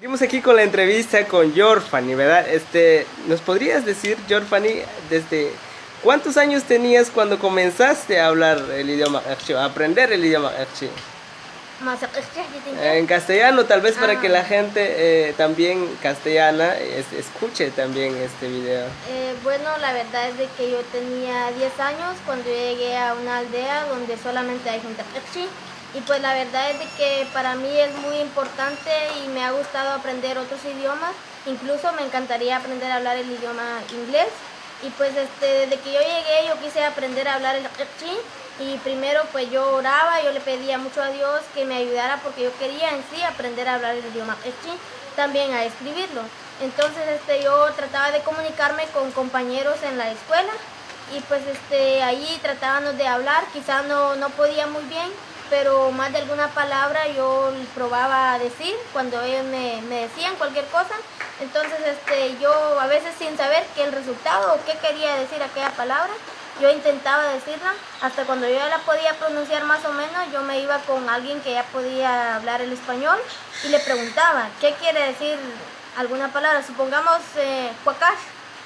Seguimos aquí con la entrevista con Yorfani, ¿verdad? ¿Nos podrías decir, Yorfani, desde cuántos años tenías cuando comenzaste a hablar el idioma Akchi, a aprender el idioma Akchi? En castellano, tal vez para que la gente también castellana escuche también este video. Bueno, la verdad es de que yo tenía 10 años cuando llegué a una aldea donde solamente hay gente Akchi. Y pues la verdad es de que para mí es muy importante y me ha gustado aprender otros idiomas. Incluso me encantaría aprender a hablar el idioma inglés. Y pues desde que yo llegué yo quise aprender a hablar el Akchi. Y primero pues yo oraba, yo le pedía mucho a Dios que me ayudara porque yo quería en sí aprender a hablar el idioma Akchi, también a escribirlo. Entonces yo trataba de comunicarme con compañeros en la escuela y pues ahí tratábamos de hablar, quizás no podía muy bien, pero más de alguna palabra yo probaba a decir cuando ellos me decían cualquier cosa. Entonces yo a veces sin saber qué el resultado o qué quería decir aquella palabra, yo intentaba decirla, hasta cuando yo ya la podía pronunciar más o menos, yo me iba con alguien que ya podía hablar el español y le preguntaba, ¿qué quiere decir alguna palabra? Supongamos cuacash,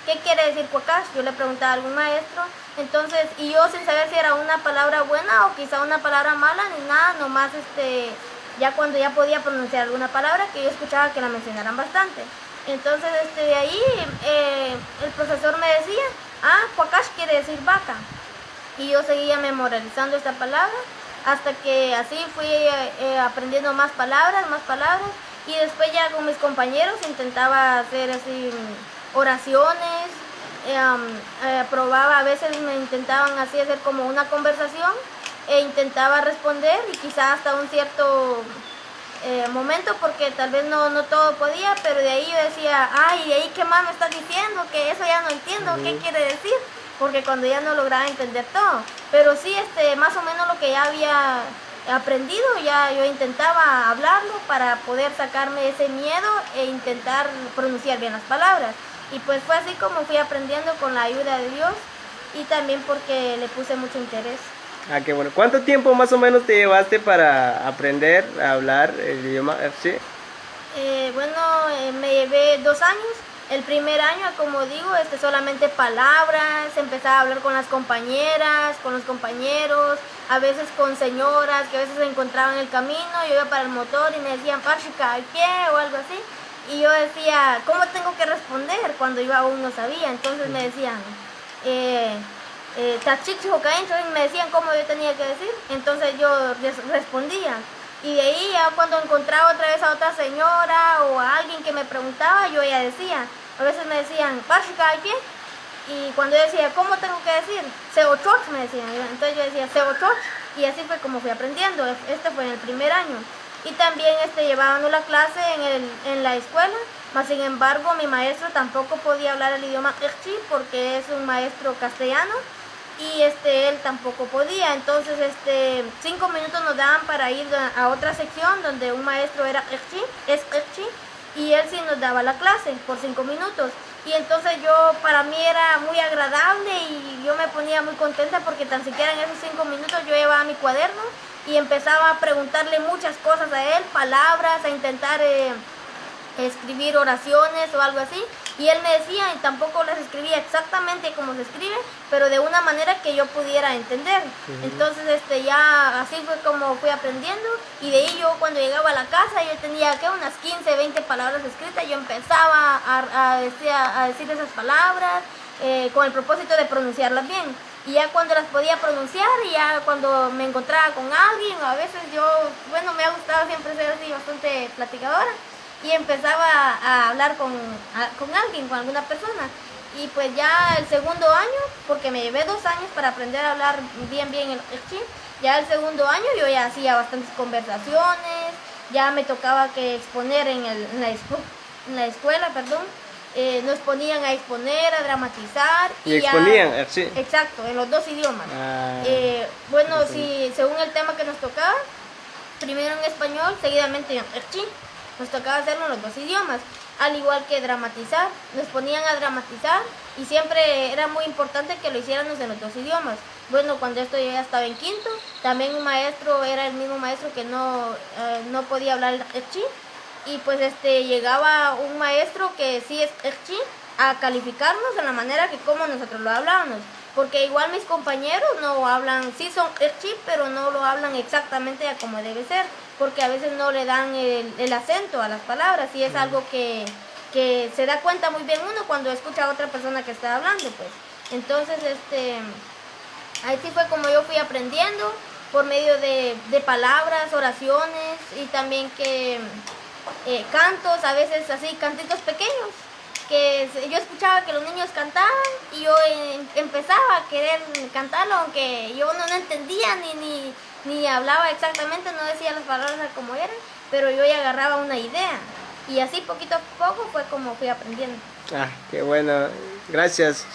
¿qué quiere decir cuacash? Yo le preguntaba a algún maestro, entonces, y yo sin saber si era una palabra buena o quizá una palabra mala, ni nada, nomás ya cuando ya podía pronunciar alguna palabra, que yo escuchaba que la mencionaran bastante. Entonces, de ahí el profesor me decía, cuacash quiere decir vaca. Y yo seguía memorizando esta palabra hasta que así fui aprendiendo más palabras. Y después ya con mis compañeros intentaba hacer así oraciones, probaba, a veces me intentaban así hacer como una conversación e intentaba responder y quizás hasta un cierto momento porque tal vez no todo podía, pero de ahí yo decía, ¿y de ahí qué más me estás diciendo? Que eso ya no entiendo, ¿qué quiere decir? Porque cuando ya no lograba entender todo, pero sí más o menos lo que ya había aprendido, ya yo intentaba hablarlo para poder sacarme ese miedo e intentar pronunciar bien las palabras. Y pues fue así como fui aprendiendo con la ayuda de Dios y también porque le puse mucho interés. Qué bueno. ¿Cuánto tiempo más o menos te llevaste para aprender a hablar el idioma Akchi? Me llevé 2 años. El primer año, como digo, solamente palabras, empezaba a hablar con las compañeras, con los compañeros, a veces con señoras que a veces se encontraban en el camino, yo iba para el motor y me decían, Pashika, ¿qué? O algo así. Y yo decía, ¿cómo tengo que responder? Cuando yo aún no sabía. Entonces me decían, me decían cómo yo tenía que decir. Entonces yo respondía. Y de ahí ya cuando encontraba otra vez a otra señora o a alguien que me preguntaba, yo ya decía. A veces me decían, Pashika, ¿qué? Y cuando yo decía, ¿cómo tengo que decir? Seochoch, me decían. Entonces yo decía, Seochoch. Y así fue como fui aprendiendo. Fue en el primer año. Y también llevábamos la clase en la escuela, mas sin embargo mi maestro tampoco podía hablar el idioma Akchi porque es un maestro castellano y él tampoco podía. Entonces 5 minutos nos daban para ir a otra sección donde un maestro es Akchi, y él sí nos daba la clase por 5 minutos. Y entonces para mí era muy agradable y yo me ponía muy contenta porque tan siquiera en esos 5 minutos yo llevaba mi cuaderno y empezaba a preguntarle muchas cosas a él, palabras, a intentar escribir oraciones o algo así. Y él me decía, y tampoco las escribía exactamente como se escribe, pero de una manera que yo pudiera entender. Entonces ya así fue como fui aprendiendo. Y de ahí yo cuando llegaba a la casa yo tenía unas 15, 20 palabras escritas. Yo empezaba a decir esas palabras con el propósito de pronunciarlas bien. Y ya cuando las podía pronunciar, y ya cuando me encontraba con alguien, a veces me ha gustado siempre ser así bastante platicadora, y empezaba a hablar con alguien, con alguna persona. Y pues ya el segundo año, porque me llevé 2 años para aprender a hablar bien el Akchi, ya el segundo año yo ya hacía bastantes conversaciones, ya me tocaba que exponer en la escuela, perdón. Nos ponían a exponer, a dramatizar. Y exponían, sí. Exacto, en los 2 idiomas. Según el tema que nos tocaba, primero en español, seguidamente en Akchi. Nos tocaba hacerlo en los 2 idiomas, al igual que dramatizar. Nos ponían a dramatizar y siempre era muy importante que lo hiciéramos en los 2 idiomas. Bueno, cuando yo ya estaba en quinto, también un maestro era el mismo maestro que no podía hablar el Akchi. y pues llegaba un maestro que sí es Erchi a calificarnos de la manera que como nosotros lo hablábamos, porque igual mis compañeros no hablan, sí son Erchi, pero no lo hablan exactamente a como debe ser, porque a veces no le dan el acento a las palabras, y es algo que se da cuenta muy bien uno cuando escucha a otra persona que está hablando, pues. Entonces, ahí sí fue como yo fui aprendiendo por medio de palabras, oraciones y también que cantos, a veces así, cantitos pequeños, que yo escuchaba que los niños cantaban y yo empezaba a querer cantarlo, aunque yo no entendía ni hablaba exactamente, no decía las palabras como eran, pero yo ya agarraba una idea. Y así poquito a poco fue como fui aprendiendo. Ah, qué bueno. Gracias,